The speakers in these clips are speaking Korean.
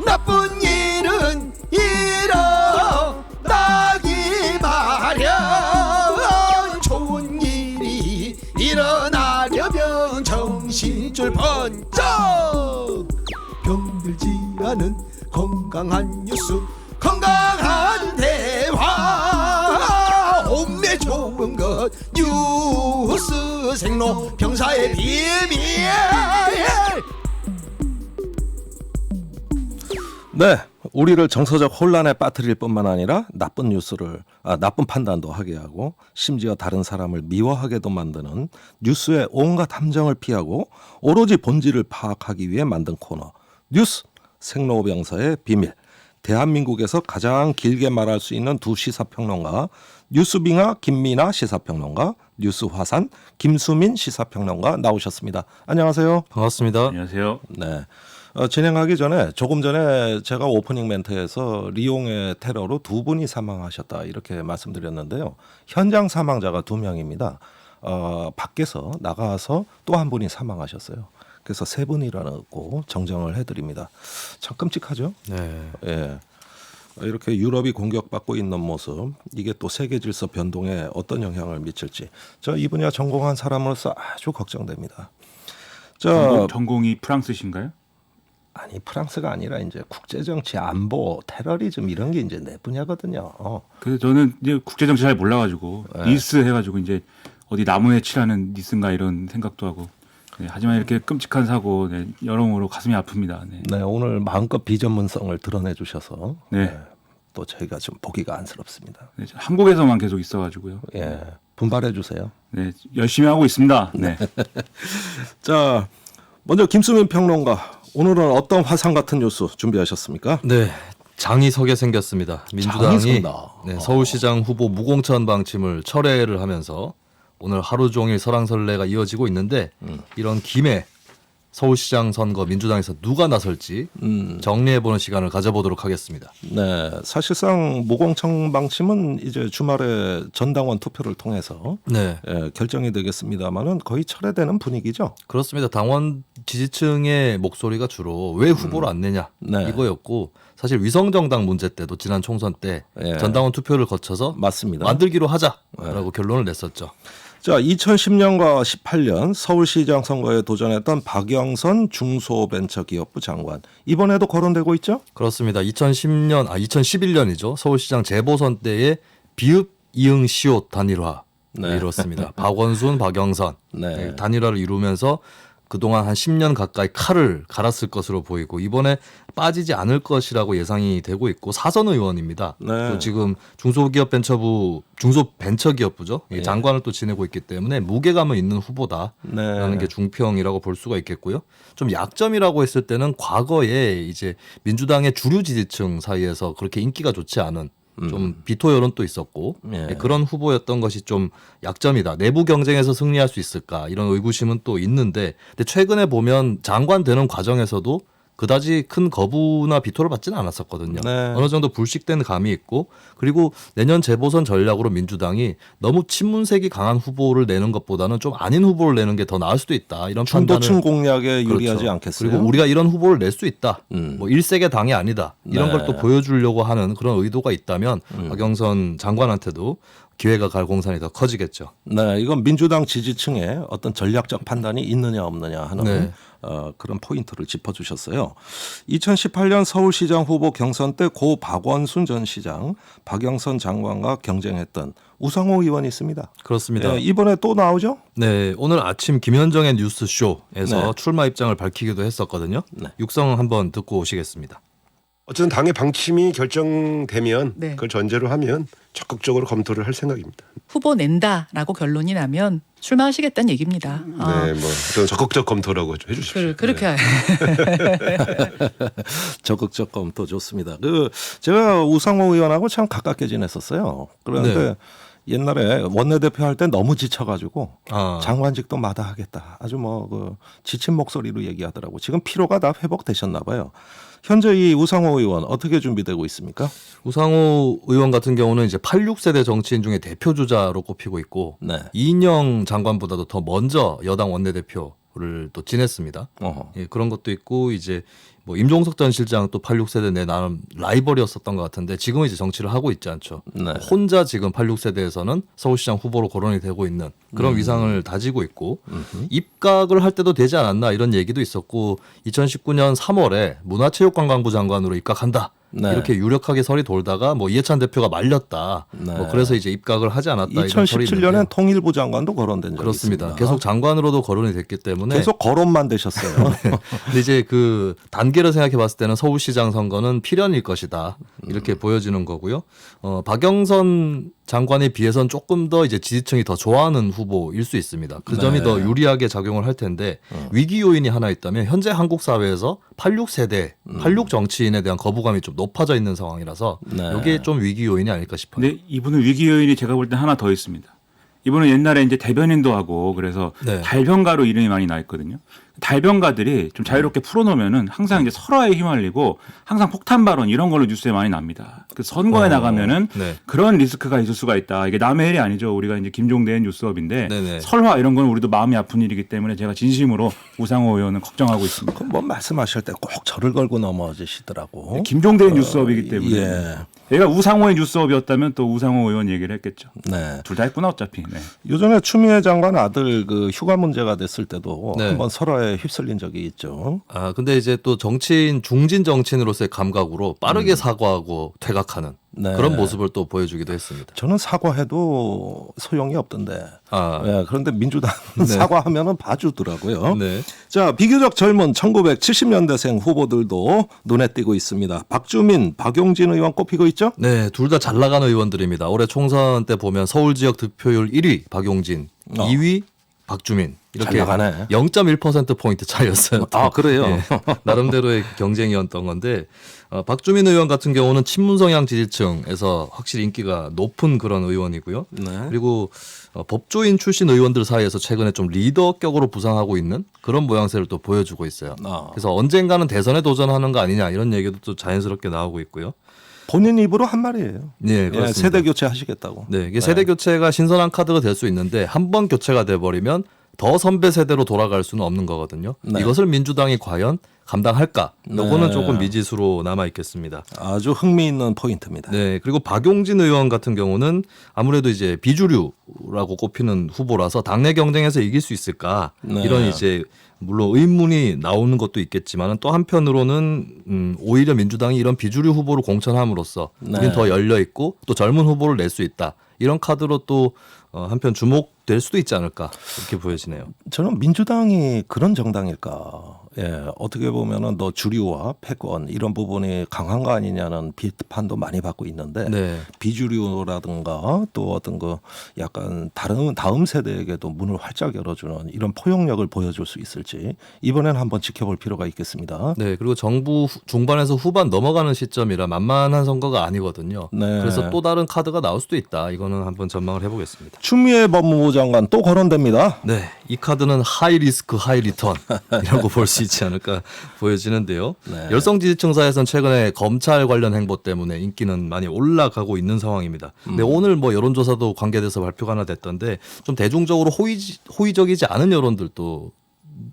나쁜 일은 일어나기 마련. 좋은 일이 일어나려면 정신줄 번쩍. 병들지 않은 건강한 뉴스, 건강한 대화. 몸에 좋은 것 뉴스 생로 병사의 비밀. 네, 우리를 정서적 혼란에 빠뜨릴 뿐만 아니라 나쁜 판단도 하게 하고 심지어 다른 사람을 미워하게도 만드는 뉴스의 온갖 함정을 피하고 오로지 본질을 파악하기 위해 만든 코너 뉴스 생로병사의 비밀. 대한민국에서 가장 길게 말할 수 있는 두 시사평론가, 뉴스빙하 김민아 시사평론가, 뉴스화산 김수민 시사평론가 나오셨습니다. 안녕하세요. 반갑습니다. 안녕하세요. 네. 진행하기 전에 조금 전에 제가 오프닝 멘트에서 리옹의 테러로 2분이 사망하셨다 이렇게 말씀드렸는데요. 현장 사망자가 2명입니다. 밖에서 나가서 또 한 분이 사망하셨어요. 그래서 3분이라고 정정을 해드립니다. 참 끔찍하죠? 네. 예. 이렇게 유럽이 공격받고 있는 모습, 이게 또 세계 질서 변동에 어떤 영향을 미칠지 저 이 분야 전공한 사람으로서 아주 걱정됩니다. 전공이 프랑스신가요? 아니 프랑스가 아니라 이제 국제정치, 안보, 테러리즘 이런 게 이제 내 분야거든요. 그래서 저는 이제 국제정치 잘 몰라가지고 니스 해가지고 이제 어디 나무에 칠하는 니스인가 이런 생각도 하고. 네, 하지만 이렇게 끔찍한 사고, 네, 여러모로 가슴이 아픕니다. 네. 네, 오늘 마음껏 비전문성을 드러내 주셔서 네. 또 저희가 좀 보기가 안쓰럽습니다. 네, 한국에서만 계속 있어가지고요. 예, 분발해 주세요. 네, 열심히 하고 있습니다. 네. 자, 먼저 김수민 평론가, 오늘은 어떤 화상 같은 뉴스 준비하셨습니까? 네. 장이 서게 생겼습니다. 민주당이 장이 선다. 서울시장 후보 무공천 방침을 철회를 하면서 오늘 하루 종일 설왕설래가 이어지고 있는데 이런 김에 서울시장 선거 민주당에서 누가 나설지 정리해보는 시간을 가져보도록 하겠습니다. 네, 사실상 무공천 방침은 이제 주말에 전당원 투표를 통해서 네. 결정이 되겠습니다만은 거의 철회되는 분위기죠. 그렇습니다. 당원 지지층의 목소리가 주로 왜 후보를 안 내냐 네. 이거였고 사실 위성정당 문제 때도 지난 총선 때 예. 전당원 투표를 거쳐서 맞습니다. 만들기로 하자라고 결론을 냈었죠. 자, 2010년과 18년 서울시장 선거에 도전했던 박영선 중소벤처기업부 장관, 이번에도 거론되고 있죠? 그렇습니다. 2011년이죠. 서울시장 재보선 때의 비읍 이응 시옷 단일화를 네. 이뤘습니다. 박원순, 박영선 네. 단일화를 이루면서 그동안 한 10년 가까이 칼을 갈았을 것으로 보이고 이번에 빠지지 않을 것이라고 예상이 되고 있고 사선 의원입니다. 네. 또 지금 중소벤처기업부죠. 네. 장관을 또 지내고 있기 때문에 무게감은 있는 후보다라는 네. 게 중평이라고 볼 수가 있겠고요. 좀 약점이라고 했을 때는 과거에 이제 민주당의 주류 지지층 사이에서 그렇게 인기가 좋지 않은 좀 비토 여론도 있었고 예. 그런 후보였던 것이 좀 약점이다. 내부 경쟁에서 승리할 수 있을까 이런 의구심은 또 있는데 근데 최근에 보면 장관 되는 과정에서도 그다지 큰 거부나 비토를 받지는 않았었거든요. 네. 어느 정도 불식된 감이 있고 그리고 내년 재보선 전략으로 민주당이 너무 친문색이 강한 후보를 내는 것보다는 좀 아닌 후보를 내는 게 더 나을 수도 있다. 이런 중도층 판단을 공략에 유리하지 그렇죠. 않겠어요? 그리고 우리가 이런 후보를 낼 수 있다. 뭐 일색의 당이 아니다. 이런 네. 걸 또 보여주려고 하는 그런 의도가 있다면 박영선 장관한테도 기회가 갈 공산이 더 커지겠죠. 네, 이건 민주당 지지층의 어떤 전략적 판단이 있느냐 없느냐 하는 네. 그런 포인트를 짚어주셨어요. 2018년 서울시장 후보 경선 때 고 박원순 전 시장, 박영선 장관과 경쟁했던 우상호 의원이 있습니다. 그렇습니다. 이번에 또 나오죠? 네, 오늘 아침 김현정의 뉴스쇼에서 네. 출마 입장을 밝히기도 했었거든요. 네. 육성 한번 듣고 오시겠습니다. 어쨌든 당의 방침이 결정되면 네. 그걸 전제로 하면 적극적으로 검토를 할 생각입니다. 후보 낸다라고 결론이 나면 출마하시겠다는 얘기입니다. 네, 뭐 좀 적극적 검토라고 좀 해주십시오. 그렇게 적극적 검토 좋습니다. 제가 우상호 의원하고 참 가깝게 지냈었어요. 그런데 네. 옛날에 원내대표 할 때 너무 지쳐가지고 아. 장관직도 마다하겠다. 아주 뭐 그 지친 목소리로 얘기하더라고. 지금 피로가 다 회복되셨나 봐요. 현재 이 우상호 의원 어떻게 준비되고 있습니까? 우상호 의원 같은 경우는 이제 86세대 정치인 중에 대표 주자로 꼽히고 있고 네. 이인영 장관보다도 더 먼저 여당 원내대표를 또 지냈습니다. 어허. 예, 그런 것도 있고 이제 뭐 임종석 전 실장 또 86세대 내 나름 라이벌이었었던 것 같은데 지금은 이제 정치를 하고 있지 않죠. 네. 혼자 지금 86세대에서는 서울시장 후보로 거론이 되고 있는 그런 위상을 다지고 있고 입각을 할 때도 되지 않았나 이런 얘기도 있었고 2019년 3월에 문화체육관광부 장관으로 입각한다. 네. 이렇게 유력하게 설이 돌다가 뭐 이해찬 대표가 말렸다. 네. 뭐 그래서 이제 입각을 하지 않았다. 이런 설이 2017년엔 있는데요. 통일부 장관도 거론된 적이 그렇습니다. 있습니다. 계속 장관으로도 거론이 됐기 때문에 계속 거론만 되셨어요. 근데 이제 그 단계를 생각해 봤을 때는 서울시장 선거는 필연일 것이다. 이렇게 보여지는 거고요. 박영선 장관에 비해서는 조금 더 이제 지지층이 더 좋아하는 후보일 수 있습니다. 그 점이 네. 더 유리하게 작용을 할 텐데 위기 요인이 하나 있다면 현재 한국 사회에서 86세대, 86 정치인에 대한 거부감이 좀 높아져 있는 상황이라서 네. 이게 좀 위기 요인이 아닐까 싶어요. 근데 이분은 위기 요인이 제가 볼 때 하나 더 있습니다. 이분은 옛날에 이제 대변인도 하고 그래서 네. 달변가로 이름이 많이 나 있거든요. 달변가들이 좀 자유롭게 풀어놓으면은 항상 이제 설화에 휘말리고 항상 폭탄 발언 이런 걸로 뉴스에 많이 납니다. 그 선거에 나가면은 네. 그런 리스크가 있을 수가 있다. 이게 남의 일이 아니죠. 우리가 이제 김종대의 뉴스업인데 네네. 설화 이런 건 우리도 마음이 아픈 일이기 때문에 제가 진심으로 우상호 의원은 걱정하고 있습니다. 그뭐 말씀하실 때 꼭 저를 걸고 넘어지시더라고. 김종대의 뉴스업이기 때문에 예. 얘가 우상호의 뉴스업이었다면 또 우상호 의원 얘기를 했겠죠. 네. 둘 다 했구나 어차피. 네. 요전에 추미애 장관 아들 그 휴가 문제가 됐을 때도 네. 한번 설화에 휩쓸린 적이 있죠. 아 근데 이제 또 정치인 중진 정치인으로서의 감각으로 빠르게 사과하고 퇴각하는 네. 그런 모습을 또 보여주기도 했습니다. 저는 사과해도 소용이 없던데. 아, 예, 그런데 민주당 사과하면은 봐주더라고요. 네. 자, 비교적 젊은 1970년대생 후보들도 눈에 띄고 있습니다. 박주민, 박용진 의원 꼽히고 있죠? 네, 둘 다 잘 나가는 의원들입니다. 올해 총선 때 보면 서울 지역 득표율 1위 박용진, 2위 박주민 이렇게 잘 나가네. 0.1% 포인트 차이였어요. 아, 그래요? 예, 나름대로의 경쟁이었던 건데 박주민 의원 같은 경우는 친문 성향 지지층에서 확실히 인기가 높은 그런 의원이고요. 네. 그리고 법조인 출신 의원들 사이에서 최근에 좀 리더격으로 부상하고 있는 그런 모양새를 또 보여주고 있어요. 아. 그래서 언젠가는 대선에 도전하는 거 아니냐 이런 얘기도 또 자연스럽게 나오고 있고요. 본인 입으로 한 말이에요. 네, 예, 그렇습니다. 세대 교체 하시겠다고. 네, 이게 세대 교체가 신선한 카드가 될 수 있는데 한 번 교체가 돼버리면 더 선배 세대로 돌아갈 수는 없는 거거든요. 네. 이것을 민주당이 과연 감당할까? 요거는 네. 조금 미지수로 남아 있겠습니다. 아주 흥미있는 포인트입니다. 네, 그리고 박용진 의원 같은 경우는 아무래도 이제 비주류라고 꼽히는 후보라서 당내 경쟁에서 이길 수 있을까? 네. 이런 이제 물론 의문이 나오는 것도 있겠지만 또 한편으로는 오히려 민주당이 이런 비주류 후보를 공천함으로써 네. 우린 더 열려 있고 또 젊은 후보를 낼 수 있다. 이런 카드로 또 한편 주목될 수도 있지 않을까 이렇게 보여지네요. 저는 민주당이 그런 정당일까. 예, 어떻게 보면은 너 주류와 패권 이런 부분이 강한 거 아니냐는 비판도 많이 받고 있는데 네. 비주류라든가 또 어떤 그 약간 다음 세대에게도 문을 활짝 열어주는 이런 포용력을 보여줄 수 있을지 이번에는 한번 지켜볼 필요가 있겠습니다. 네, 그리고 정부 중반에서 후반 넘어가는 시점이라 만만한 선거가 아니거든요. 네. 그래서 또 다른 카드가 나올 수도 있다. 이거는 한번 전망을 해보겠습니다. 추미애 법무부 장관 또 거론됩니다. 네, 이 카드는 하이 리스크 하이 리턴이라고 볼 수 있지 않을까 보여지는데요. 네. 열성 지지층 사이에서는 최근에 검찰 관련 행보 때문에 인기는 많이 올라가고 있는 상황입니다. 근데 오늘 뭐 여론조사도 관계돼서 발표가 하나 됐던데 좀 대중적으로 호의적이지 않은 여론들도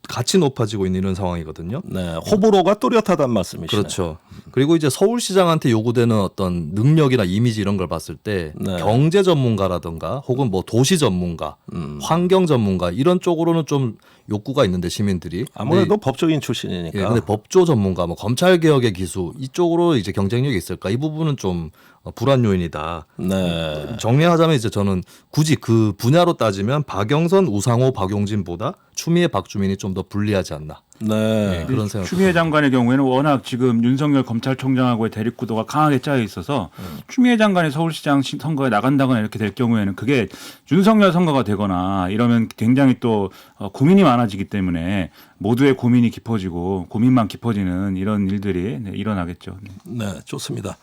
같이 높아지고 있는 이런 상황이거든요. 네, 호불호가 뚜렷하다는 말씀이시죠. 그렇죠. 그리고 이제 서울시장한테 요구되는 어떤 능력이나 이미지 이런 걸 봤을 때 네. 경제 전문가라든가 혹은 뭐 도시 전문가, 환경 전문가 이런 쪽으로는 좀 욕구가 있는데 시민들이 아무래도 근데, 법조인 출신이니까. 예, 근데 법조 전문가, 뭐 검찰 개혁의 기수 이쪽으로 이제 경쟁력이 있을까? 이 부분은 좀 불안 요인이다. 네. 정리하자면 이제 저는 굳이 그 분야로 따지면 박영선, 우상호, 박용진보다 추미애, 박주민이 좀 더 불리하지 않나. 네. 네, 그런 생각. 추미애 장관의 경우에는 워낙 지금 윤석열 검찰총장하고의 대립구도가 강하게 짜여 있어서 추미애 장관이 서울시장 선거에 나간다거나 이렇게 될 경우에는 그게 윤석열 선거가 되거나 이러면 굉장히 또 고민이 많아지기 때문에 모두의 고민이 깊어지고 고민만 깊어지는 이런 일들이 일어나겠죠. 네, 좋습니다.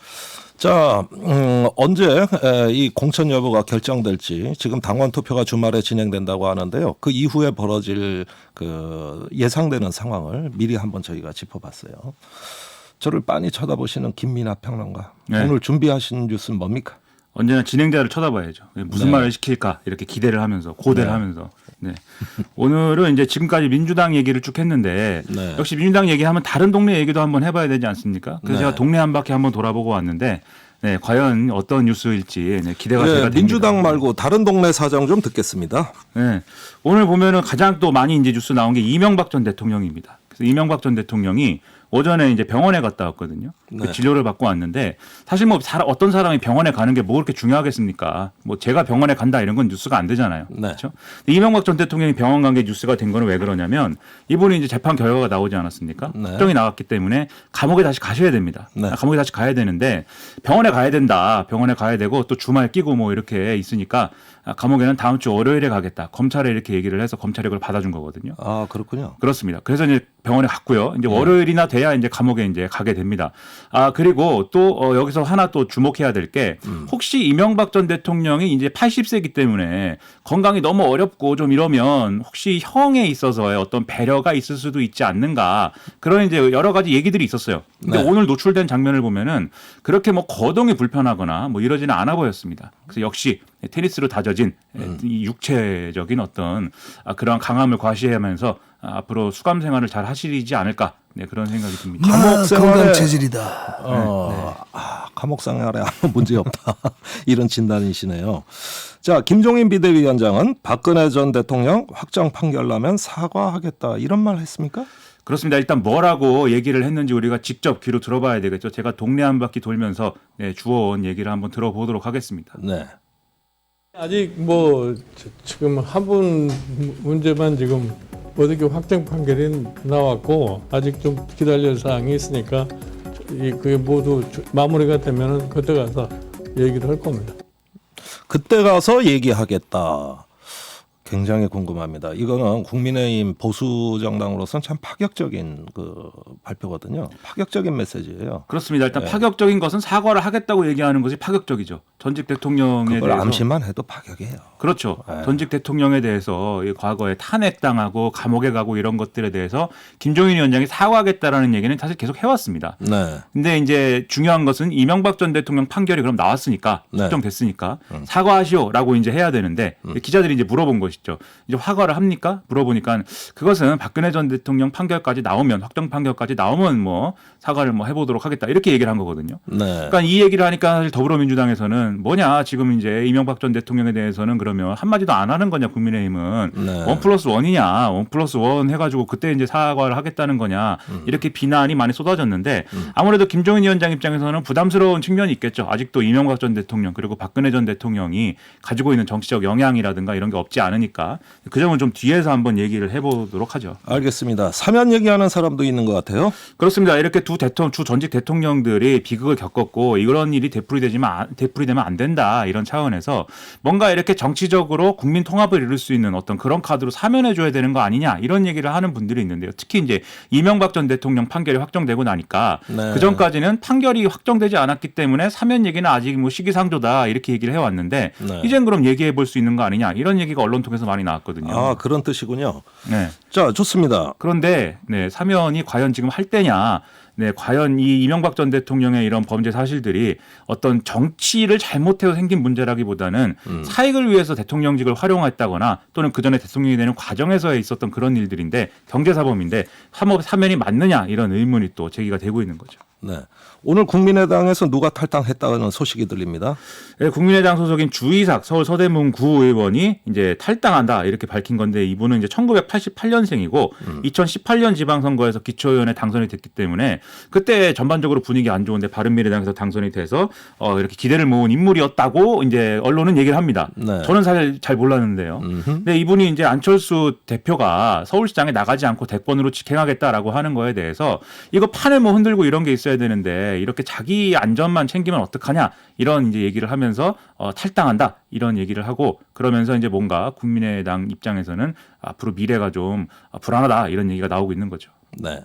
자, 언제 이 공천 여부가 결정될지 지금 당원 투표가 주말에 진행된다고 하는데요. 그 이후에 벌어질 그 예상되는 상황을 미리 한번 저희가 짚어봤어요. 저를 빤히 쳐다보시는 김민하 평론가. 네. 오늘 준비하신 뉴스는 뭡니까? 언제나 진행자를 쳐다봐야죠. 무슨 네. 말을 시킬까 이렇게 기대를 하면서 고대를 네. 하면서. 네. 오늘은 이제 지금까지 민주당 얘기를 쭉 했는데 네. 역시 민주당 얘기하면 다른 동네 얘기도 한번 해봐야 되지 않습니까? 그래서 네. 제가 동네 한 바퀴 한번 돌아보고 왔는데 네, 과연 어떤 뉴스일지 네, 기대가 제가 됩니다. 민주당 말고 다른 동네 사정 좀 듣겠습니다. 네. 오늘 보면은 가장 또 많이 이제 뉴스 나온 게 이명박 전 대통령입니다. 그래서 이명박 전 대통령이 오전에 이제 병원에 갔다 왔거든요. 네. 그 진료를 받고 왔는데 사실 뭐 어떤 사람이 병원에 가는 게 뭐 그렇게 중요하겠습니까? 뭐 제가 병원에 간다 이런 건 뉴스가 안 되잖아요. 네. 그렇죠? 근데 이명박 전 대통령이 병원 간 게 뉴스가 된 거는 왜 그러냐면 이분이 이제 재판 결과가 나오지 않았습니까? 네. 확정이 나왔기 때문에 감옥에 다시 가셔야 됩니다. 네. 감옥에 다시 가야 되는데 병원에 가야 된다. 병원에 가야 되고 또 주말 끼고 뭐 이렇게 있으니까 감옥에는 다음 주 월요일에 가겠다. 검찰에 이렇게 얘기를 해서 검찰이 그걸 받아준 거거든요. 아, 그렇군요. 그렇습니다. 그래서 이제 병원에 갔고요. 이제 네. 월요일이나 돼야 이제 감옥에 이제 가게 됩니다. 아, 그리고 또 여기서 하나 또 주목해야 될 게 혹시 이명박 전 대통령이 이제 80세이기 때문에 건강이 너무 어렵고 좀 이러면 혹시 형에 있어서의 어떤 배려가 있을 수도 있지 않는가. 그런 이제 여러 가지 얘기들이 있었어요. 근데 네. 오늘 노출된 장면을 보면은 그렇게 뭐 거동이 불편하거나 뭐 이러지는 않아 보였습니다. 그래서 역시 테니스로 다져진 이 육체적인 어떤 그러한 강함을 과시하면서 앞으로 수감 생활을 잘 하시지 않을까 네, 그런 생각이 듭니다. 감옥 생활에 건강 체질이다. 감옥 생활에 아무 문제 없다. 이런 진단이시네요. 자, 김종인 비대위원장은 박근혜 전 대통령 확정 판결 나면 사과하겠다 이런 말 했습니까? 그렇습니다. 일단 뭐라고 얘기를 했는지 우리가 직접 귀로 들어봐야 되겠죠. 제가 동네 한 바퀴 돌면서 네, 주워온 얘기를 한번 들어보도록 하겠습니다. 네. 아직 뭐 지금 화분 문제만 지금 어떻게 확정 판결이 나왔고 아직 좀 기다릴 사항이 있으니까 그게 모두 마무리가 되면은 그때 가서 얘기를 할 겁니다. 그때 가서 얘기하겠다. 굉장히 궁금합니다. 이거는 국민의힘 보수 정당으로서는 참 파격적인 그 발표거든요. 파격적인 메시지예요. 그렇습니다. 일단 네. 파격적인 것은 사과를 하겠다고 얘기하는 것이 파격적이죠. 전직 대통령에 그걸 대해서 암시만 해도 파격이에요. 그렇죠. 네. 전직 대통령에 대해서 이 과거에 탄핵당하고 감옥에 가고 이런 것들에 대해서 김종인 위원장이 사과하겠다라는 얘기는 사실 계속 해왔습니다. 네. 근데 이제 중요한 것은 이명박 전 대통령 판결이 그럼 나왔으니까 네. 확정됐으니까 사과하시오라고 이제 해야 되는데 기자들이 이제 물어본 것이죠. 이제 화가를 합니까? 물어보니까 그것은 박근혜 전 대통령 판결까지 나오면 확정 판결까지 나오면 뭐 사과를 뭐 해보도록 하겠다 이렇게 얘기를 한 거거든요. 네. 그러니까 이 얘기를 하니까 사실 더불어민주당에서는 뭐냐 지금 이제 이명박 전 대통령에 대해서는 그러면 한마디도 안 하는 거냐 국민의힘은 네. 1+1이냐 1+1 해가지고 그때 이제 사과를 하겠다는 거냐 이렇게 비난이 많이 쏟아졌는데 아무래도 김종인 위원장 입장에서는 부담스러운 측면이 있겠죠. 아직도 이명박 전 대통령 그리고 박근혜 전 대통령이 가지고 있는 정치적 영향이라든가 이런 게 없지 않으니까 그 점은 좀 뒤에서 한번 얘기를 해보도록 하죠. 알겠습니다. 사면 얘기하는 사람도 있는 것 같아요. 그렇습니다. 이렇게 주 전직 대통령들이 비극을 겪었고 이런 일이 되풀이되면 안 된다 이런 차원에서 뭔가 이렇게 정치적으로 국민 통합을 이룰 수 있는 어떤 그런 카드로 사면해줘야 되는 거 아니냐 이런 얘기를 하는 분들이 있는데요. 특히 이제 이명박 전 대통령 판결이 확정되고 나니까 네. 그 전까지는 판결이 확정되지 않았기 때문에 사면 얘기는 아직 뭐 시기상조다 이렇게 얘기를 해왔는데 네. 이젠 그럼 얘기해 볼 수 있는 거 아니냐 이런 얘기가 언론 통해서 많이 나왔거든요. 아, 그런 뜻이군요. 네. 자, 좋습니다. 그런데 네, 사면이 과연 지금 할 때냐? 네, 과연 이 이명박 전 대통령의 이런 범죄 사실들이 어떤 정치를 잘못해서 생긴 문제라기보다는 사익을 위해서 대통령직을 활용했다거나 또는 그 전에 대통령이 되는 과정에서 있었던 그런 일들인데 경제사범인데 사면이 맞느냐 이런 의문이 또 제기가 되고 있는 거죠. 네. 오늘 국민의당에서 누가 탈당했다는 소식이 들립니다. 네, 국민의당 소속인 주이삭 서울 서대문 구의원이 이제 탈당한다 이렇게 밝힌 건데 이분은 이제 1988년생이고 2018년 지방선거에서 기초의원에 당선이 됐기 때문에 그때 전반적으로 분위기 안 좋은데 바른미래당에서 당선이 돼서 이렇게 기대를 모은 인물이었다고 이제 언론은 얘기를 합니다. 네. 저는 사실 잘 몰랐는데요. 근데 이분이 이제 안철수 대표가 서울시장에 나가지 않고 대권으로 직행하겠다라고 하는 거에 대해서 이거 판을 뭐 흔들고 이런 게 있어야 되는데 이렇게 자기 안전만 챙기면 어떡하냐 이런 이제 얘기를 하면서 탈당한다 이런 얘기를 하고 그러면서 이제 뭔가 국민의당 입장에서는 앞으로 미래가 좀 불안하다 이런 얘기가 나오고 있는 거죠. 네.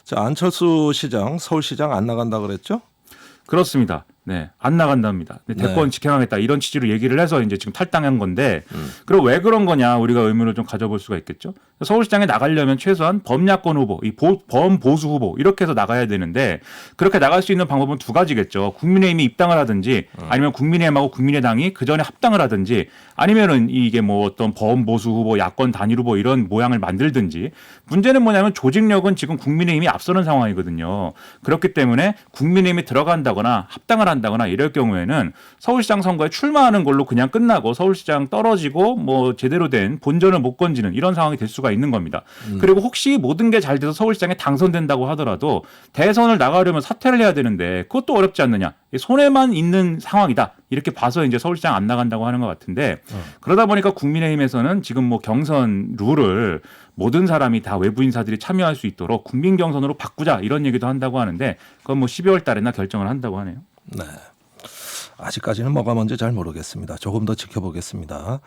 자, 안철수 시장, 서울시장 안 나간다 그랬죠? 그렇습니다. 네, 안 나간답니다. 근데 대권 네. 직행하겠다 이런 취지로 얘기를 해서 이제 지금 탈당한 건데, 그럼 왜 그런 거냐 우리가 의문을 좀 가져볼 수가 있겠죠. 서울시장에 나가려면 최소한 범야권 후보, 이 범보수 후보 이렇게 해서 나가야 되는데 그렇게 나갈 수 있는 방법은 두 가지겠죠. 국민의힘이 입당을 하든지 아니면 국민의힘하고 국민의당이 그 전에 합당을 하든지 아니면은 이게 뭐 어떤 범보수 후보, 야권 단일 후보 이런 모양을 만들든지. 문제는 뭐냐면 조직력은 지금 국민의힘이 앞서는 상황이거든요. 그렇기 때문에 국민의힘이 들어간다거나 합당을 한다거나 이럴 경우에는 서울시장 선거에 출마하는 걸로 그냥 끝나고 서울시장 떨어지고 뭐 제대로 된 본전을 못 건지는 이런 상황이 될 수가 있는 겁니다. 그리고 혹시 모든 게 잘 돼서 서울시장에 당선된다고 하더라도 대선을 나가려면 사퇴를 해야 되는데 그것도 어렵지 않느냐. 손해만 있는 상황이다. 이렇게 봐서 이제 서울시장 안 나간다고 하는 것 같은데 그러다 보니까 국민의힘에서는 지금 뭐 경선 룰을 모든 사람이 다 외부 인사들이 참여할 수 있도록 국민 경선으로 바꾸자 이런 얘기도 한다고 하는데 그건 뭐 12월 달에나 결정을 한다고 하네요. 네. 아직까지는 뭐가 뭔지 잘 모르겠습니다. 조금 더 지켜보겠습니다.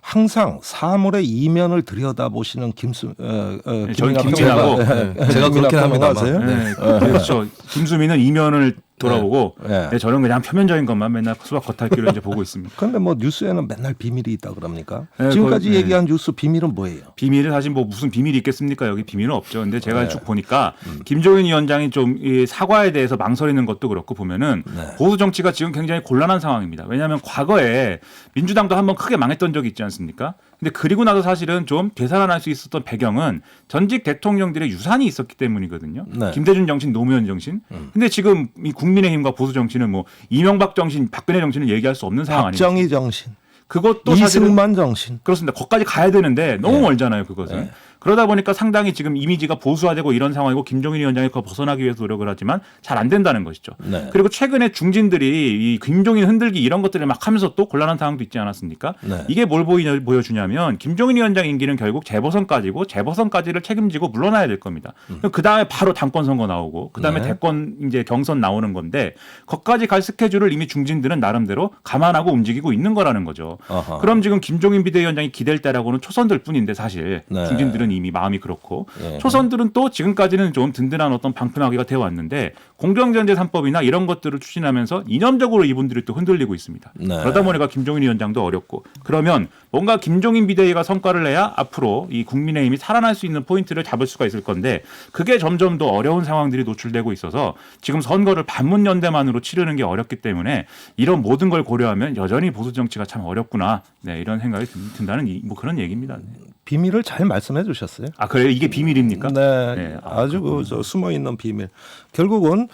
항상 사물의 이면을 들여다보시는 저는 김민하고 제가 그렇게 합니다만. 네, 그렇죠. 김수민은 이면을 돌아보고 네. 네, 저는 그냥 표면적인 것만 맨날 수박 겉핥기로 이제 보고 있습니다. 그런데 뭐 뉴스에는 맨날 비밀이 있다 그럽니까? 네, 지금까지 거의, 얘기한 뉴스 비밀은 뭐예요? 비밀은 사실 뭐 무슨 비밀이 있겠습니까? 여기 비밀은 없죠. 근데 제가 네. 쭉 보니까 김종인 위원장이 좀 이 사과에 대해서 망설이는 것도 그렇고 보면은 네. 보수 정치가 지금 굉장히 곤란한 상황입니다. 왜냐하면 과거에 민주당도 한번 크게 망했던 적이 있지 않습니까? 근데 그리고 나서 사실은 좀 되살아날 수 있었던 배경은 전직 대통령들의 유산이 있었기 때문이거든요. 네. 김대중 정신, 노무현 정신. 근데 지금 이 국민의힘과 보수 정치는 뭐 이명박 정신, 박근혜 정신을 얘기할 수 없는 상황 아닙니까? 박정희 정신, 그것도 사실은 이승만 정신. 그렇습니다. 거기까지 가야 되는데 너무 네. 멀잖아요, 그것은. 네. 그러다 보니까 상당히 지금 이미지가 보수화되고 이런 상황이고 김종인 위원장이 그거 벗어나기 위해서 노력을 하지만 잘 안 된다는 것이죠. 네. 그리고 최근에 중진들이 이 김종인 흔들기 이런 것들을 막 하면서 또 곤란한 상황도 있지 않았습니까? 네. 이게 뭘 보여주냐면 김종인 위원장 임기는 결국 재보선까지고 재보선까지를 책임지고 물러나야 될 겁니다. 그 다음에 바로 당권 선거 나오고 그 다음에 네. 대권 이제 경선 나오는 건데 거기까지 갈 스케줄을 이미 중진들은 나름대로 감안하고 움직이고 있는 거라는 거죠. 어허. 그럼 지금 김종인 비대위원장이 기댈 때라고는 초선들 뿐인데 사실 네. 중진들은 이미 마음이 그렇고 예. 초선들은 또 지금까지는 좀 든든한 어떤 방패막이가 되어 왔는데 공정전제 3법이나 이런 것들을 추진하면서 이념적으로 이분들이 또 흔들리고 있습니다. 네. 그러다 보니까 김종인 위원장도 어렵고 그러면 뭔가 김종인 비대위가 성과를 내야 앞으로 이 국민의힘이 살아날 수 있는 포인트를 잡을 수가 있을 건데 그게 점점 더 어려운 상황들이 노출되고 있어서 지금 선거를 반문연대만으로 치르는 게 어렵기 때문에 이런 모든 걸 고려하면 여전히 보수 정치가 참 어렵구나. 네, 이런 생각이 든다는 뭐 그런 얘기입니다. 네. 비밀을 잘 말씀해 주셨어요. 아 그래요? 이게 비밀입니까? 네, 네. 아주 숨어 있는 비밀. 결국은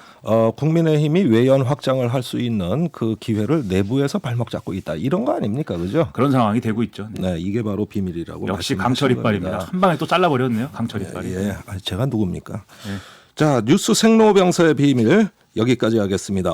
국민의힘이 외연 확장을 할 수 있는 그 기회를 내부에서 발목 잡고 있다. 이런 거 아닙니까, 그죠? 그런 상황이 되고 있죠. 네. 네, 이게 바로 비밀이라고. 역시 말씀하신 강철 겁니다. 이빨입니다. 한 방에 또 잘라버렸네요. 강철 이빨이. 예, 제가 누굽니까? 네. 자, 뉴스 생로병사의 비밀 여기까지 하겠습니다.